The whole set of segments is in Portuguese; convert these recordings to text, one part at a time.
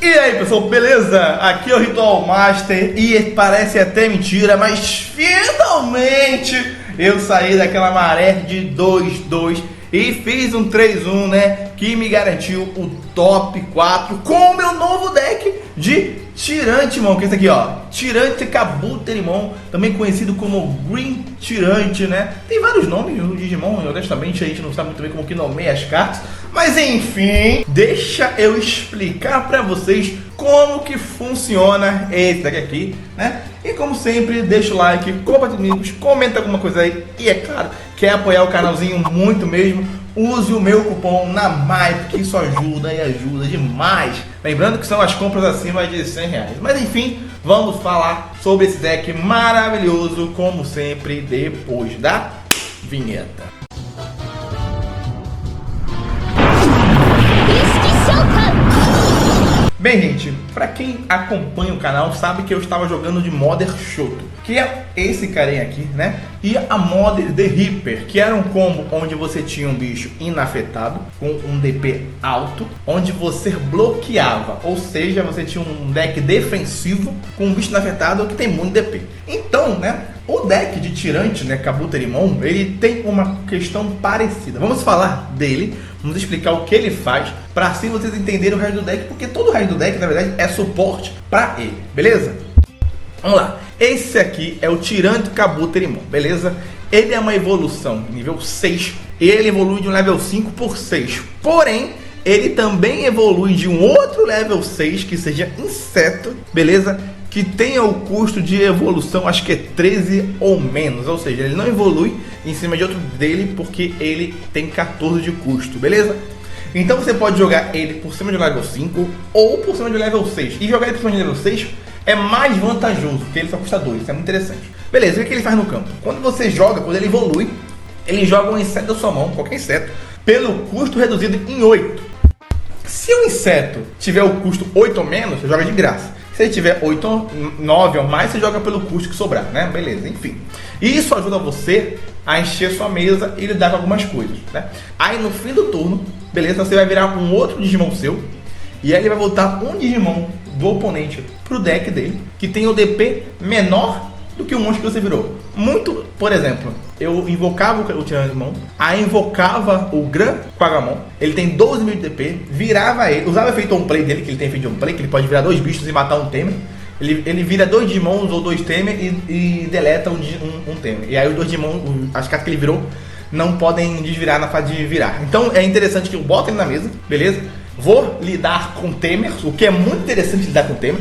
E aí pessoal, beleza? Aqui é o Ritual Master e parece até mentira, mas finalmente eu saí daquela maré de 2-2 e fiz um 3-1, né? Que me garantiu o top 4 com o meu novo deck de Tyrantimon, que é esse aqui, ó, Tyrant Kabuterimon, também conhecido como Green Tyrant, né? Tem vários nomes no Digimon, honestamente a gente não sabe muito bem como que nomeia as cartas, mas enfim, deixa eu explicar pra vocês como que funciona esse deck aqui, né? E como sempre, deixa o like, compartilha com amigos, comenta alguma coisa aí e é claro, quer apoiar o canalzinho muito mesmo, use o meu cupom NAMAI, que isso ajuda e ajuda demais. Lembrando que são as compras acima de R$100. Mas enfim, vamos falar sobre esse deck maravilhoso, como sempre, depois da vinheta. Bem, gente, pra quem acompanha o canal sabe que eu estava jogando de Mother Shoto, que é esse carinha aqui, né? E a Mother The Reaper, que era um combo onde você tinha um bicho inafetado, com um DP alto, onde você bloqueava, ou seja, você tinha um deck defensivo com um bicho inafetado que tem muito DP. Então, né, o deck de Tyrant, né, Kabuterimon, ele tem uma questão parecida. Vamos falar dele, vamos explicar o que ele faz, para assim vocês entenderem o resto do deck, porque todo o resto do deck, na verdade, é suporte para ele, beleza? Vamos lá, esse aqui é o Tyrant Kabuterimon, beleza? Ele é uma evolução nível 6, e ele evolui de um level 5 por 6, porém, ele também evolui de um outro level 6, que seja inseto, beleza? Que tenha o custo de evolução, acho que é 13 ou menos, ou seja, ele não evolui em cima de outro dele, porque ele tem 14 de custo, beleza? Então você pode jogar ele por cima de level 5 ou por cima de level 6, e jogar ele por cima de level 6 é mais vantajoso, porque ele só custa 2, isso é muito interessante. Beleza, o que ele faz no campo? Quando você joga, quando ele evolui, ele joga um inseto da sua mão, qualquer inseto, pelo custo reduzido em 8. Se o inseto tiver o custo 8 ou menos, você joga de graça. Se ele tiver 8, 9 ou mais, você joga pelo custo que sobrar, né? Beleza, enfim. E isso ajuda você a encher sua mesa e lidar com algumas coisas, né? Aí no fim do turno, beleza, você vai virar um outro Digimon seu, e aí ele vai voltar um Digimon do oponente pro deck dele, que tem o DP menor do que o monstro que você virou. Muito, por exemplo, eu invocava o Tyrantimon, aí invocava o Gran Quagamon, ele tem 12 mil de DP, virava ele, usava o efeito on play dele, que ele tem efeito on play, que ele pode virar dois bichos e matar um Temer. Ele vira dois Digimons ou dois Temer e deleta um Temer. E aí os dois Digimons, as cartas que ele virou, não podem desvirar na fase de virar. Então é interessante que eu boto ele na mesa, beleza? Vou lidar com Temer, o que é muito interessante lidar com Temer.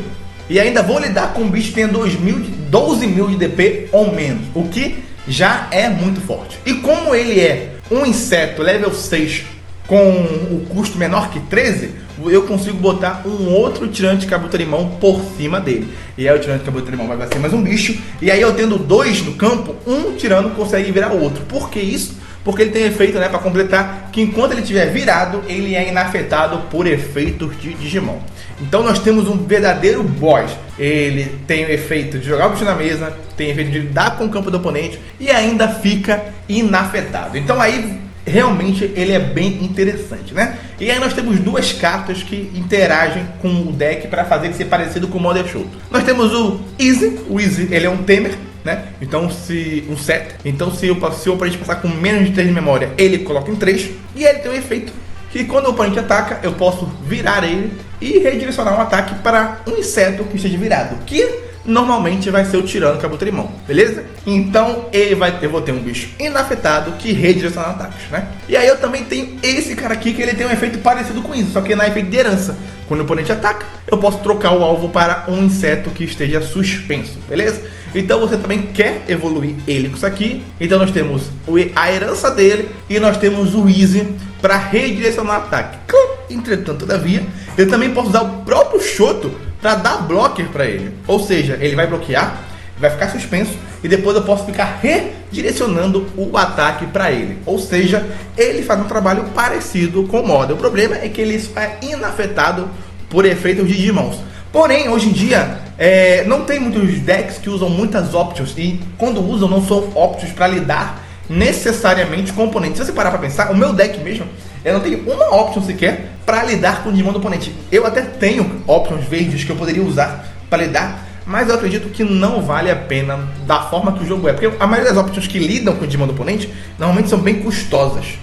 E ainda vou lidar com um bicho que tenha 12 mil de DP ou menos, o que já é muito forte. E como ele é um inseto level 6 com o custo menor que 13, eu consigo botar um outro Tyrant Kabuterimon por cima dele. E aí o Tyrant Kabuterimon vai ser mais um bicho, e aí eu tendo dois no campo, um tirano consegue virar o outro. Por que isso? Porque ele tem efeito, né, para completar, que enquanto ele estiver virado, ele é inafetado por efeitos de Digimon. Então nós temos um verdadeiro boss. Ele tem o efeito de jogar o bicho na mesa, tem o efeito de lidar com o campo do oponente e ainda fica inafetado. Então aí realmente ele é bem interessante, né? E aí nós temos duas cartas que interagem com o deck para fazer ele ser parecido com o Mother Shoto. Nós temos o Easy ele é um Temer, né? Então se um set, então se o oponente passar com menos de 3 de memória, ele coloca em 3, e ele tem um efeito que quando o oponente ataca, eu posso virar ele e redirecionar um ataque para um inseto que esteja virado, que normalmente vai ser o Tyrant Kabuterimon, beleza? Então eu vou ter um bicho inafetado que redireciona ataques, né? E aí eu também tenho esse cara aqui que ele tem um efeito parecido com isso, só que na efeito de herança. Quando o oponente ataca, eu posso trocar o alvo para um inseto que esteja suspenso, beleza? Então você também quer evoluir ele com isso aqui. Então nós temos a herança dele e nós temos o Easy para redirecionar o ataque. Entretanto, todavia, eu também posso usar o próprio Shoto para dar blocker para ele. Ou seja, ele vai bloquear, vai ficar suspenso e depois eu posso ficar redirecionando o ataque para ele. Ou seja, ele faz um trabalho parecido com o modo. O problema é que ele é inafetado por efeitos de Digimons. Porém, hoje em dia, não tem muitos decks que usam muitas options, e quando usam não são options para lidar necessariamente com componentes. Se você parar para pensar, o meu deck mesmo, eu não tenho uma option sequer para lidar com o Digimon do oponente. Eu até tenho options verdes que eu poderia usar para lidar, mas eu acredito que não vale a pena da forma que o jogo é, porque a maioria das options que lidam com o Digimon do oponente normalmente são bem custosas.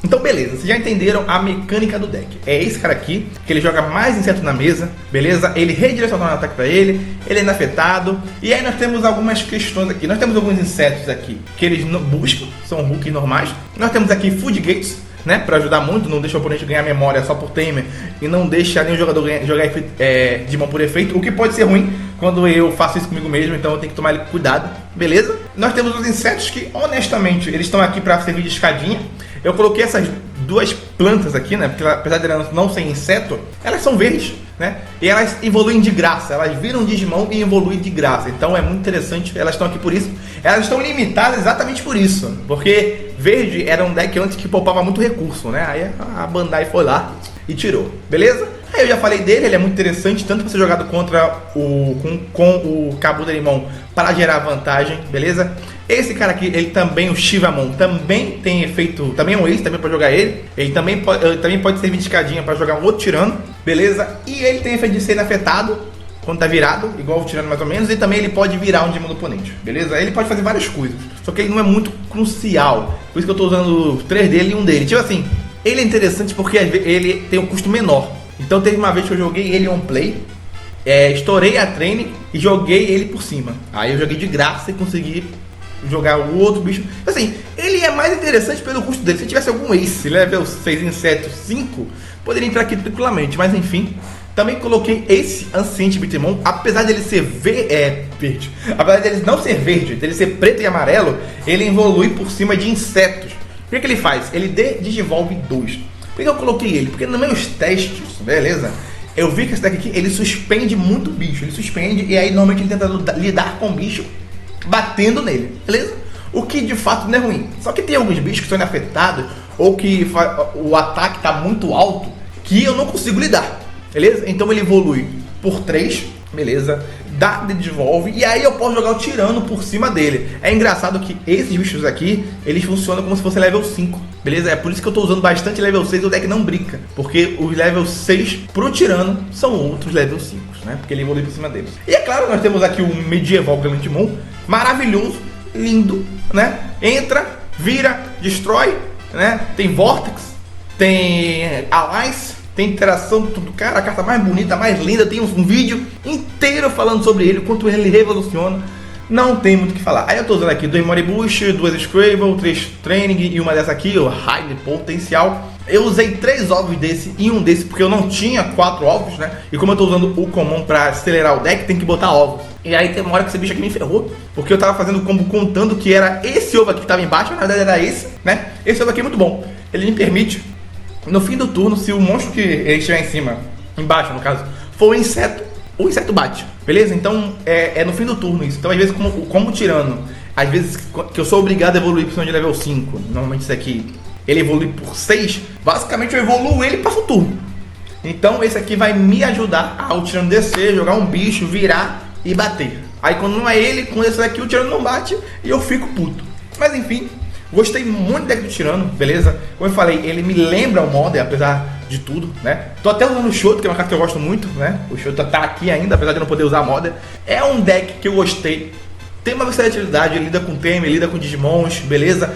Então beleza, vocês já entenderam a mecânica do deck. É esse cara aqui, que ele joga mais insetos na mesa, beleza? Ele redireciona o ataque para ele é inafetado. E aí nós temos algumas questões aqui. Nós temos alguns insetos aqui que eles buscam, são hooks normais. Nós temos aqui Food Gates, né, para ajudar muito, não deixa o oponente ganhar memória só por timer e não deixa nenhum jogador jogar Digimon por efeito, o que pode ser ruim quando eu faço isso comigo mesmo, então eu tenho que tomar cuidado, beleza? Nós temos os insetos que, honestamente, eles estão aqui para servir de escadinha. Eu coloquei essas duas plantas aqui, né, porque apesar de elas não serem inseto, elas são verdes, né, e elas evoluem de graça, elas viram Digimon e evoluem de graça, então é muito interessante, elas estão aqui por isso. Elas estão limitadas exatamente por isso, porque verde era um deck antes que poupava muito recurso, né, aí a Bandai foi lá e tirou, beleza? Aí eu já falei dele, ele é muito interessante, tanto para ser jogado contra com o Kabuterimon para gerar vantagem, beleza? Esse cara aqui, ele também, o Shivamon, também tem efeito, também é um ace, também para jogar ele. Ele também pode servir de escadinha para jogar um outro tirano, beleza? E ele tem efeito de ser inafetado quando tá virado, igual o tirano mais ou menos. E também ele pode virar um Digimon do oponente, beleza? Ele pode fazer várias coisas, só que ele não é muito crucial. Por isso que eu tô usando 3 dele e 1 dele. Tipo assim, ele é interessante porque ele tem um custo menor. Então teve uma vez que eu joguei ele on play, estourei a training e joguei ele por cima. Aí eu joguei de graça e consegui jogar o outro bicho. Assim, ele é mais interessante pelo custo dele. Se tivesse algum ace, level 6 inseto 5, poderia entrar aqui tranquilamente. Mas enfim, também coloquei esse Ancient Bitmon, apesar dele ser verde, apesar dele não ser verde, dele ser preto e amarelo, ele evolui por cima de insetos. O que ele faz? Ele digivolve 2. Por que eu coloquei ele? Porque nos meus testes, beleza, eu vi que esse deck aqui, ele suspende muito bicho. Ele suspende e aí normalmente ele tenta lidar com o bicho batendo nele, beleza? O que de fato não é ruim. Só que tem alguns bichos que são afetados ou que o ataque está muito alto que eu não consigo lidar, beleza? Então ele evolui por 3, beleza? Desenvolve e aí eu posso jogar o tirano por cima dele. É engraçado que esses bichos aqui, eles funcionam como se fosse level 5, beleza? É por isso que eu tô usando bastante level 6 e o deck não brinca, porque os level 6 pro tirano são outros level 5, né? Porque ele evolui por cima deles. E é claro, nós temos aqui o Medieval Greymon, maravilhoso, lindo, né? Entra, vira, destrói, né? Tem Vortex, tem Alliance, tem interação, tudo, cara, a carta mais bonita, mais linda. Tem um vídeo inteiro falando sobre ele, quanto ele revoluciona. Não tem muito o que falar. Aí eu tô usando aqui 2 Moribush, 2 Scrabble, 3 Training e uma dessa aqui, o High Potencial. Eu usei 3 ovos desse e um desse porque eu não tinha 4 ovos, né? E como eu tô usando o Common pra acelerar o deck, tem que botar ovos. E aí tem uma hora que esse bicho aqui me ferrou, porque eu tava fazendo o combo contando que era esse ovo aqui que tava embaixo, na verdade era esse, né? Esse ovo aqui é muito bom. Ele me permite, no fim do turno, se o monstro que ele estiver em cima, embaixo no caso, for um inseto, o inseto bate, beleza? Então é no fim do turno isso. Então às vezes como tirano, às vezes que eu sou obrigado a evoluir por cima de level 5, normalmente isso aqui, ele evolui por 6, basicamente eu evoluo ele e passo o turno. Então esse aqui vai me ajudar ao tirano descer, jogar um bicho, virar e bater. Aí quando não é ele, com esse daqui o tirano não bate e eu fico puto. Mas enfim, gostei muito do deck do tirano, beleza? Como eu falei, ele me lembra o Modder, apesar de tudo, né? Tô até usando o Shoto, que é uma carta que eu gosto muito, né? O Shoto tá aqui ainda, apesar de eu não poder usar Modder. É um deck que eu gostei. Tem uma versatilidade, lida com Temer, lida com Digimons, beleza?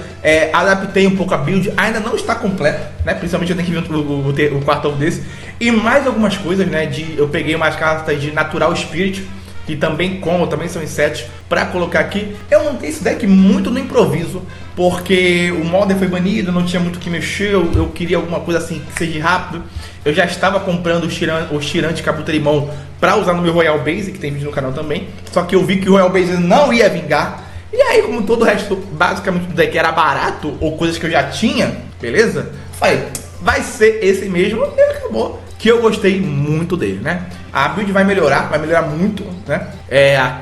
Adaptei um pouco a build, ainda não está completa, né? Principalmente eu tenho que ver o quarto ovo desse. E mais algumas coisas, né? Eu peguei umas cartas de Natural Spirit, que também são insetos, para colocar aqui. Eu montei esse deck muito no improviso, porque o Modder foi banido, não tinha muito o que mexer, eu queria alguma coisa assim que seja rápido. Eu já estava comprando o Tirante Kabuterimon para usar no meu Royal Base, que tem vídeo no canal também, só que eu vi que o Royal Base não ia vingar. E aí, como todo o resto basicamente do deck era barato, ou coisas que eu já tinha, beleza? Falei, vai ser esse mesmo, e acabou. Que eu gostei muito dele, né? A build vai melhorar muito, né?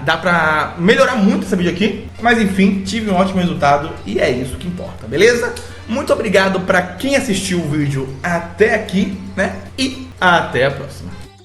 Dá pra melhorar muito essa build aqui. Mas enfim, tive um ótimo resultado e é isso que importa, beleza? Muito obrigado pra quem assistiu o vídeo até aqui, né? E até a próxima.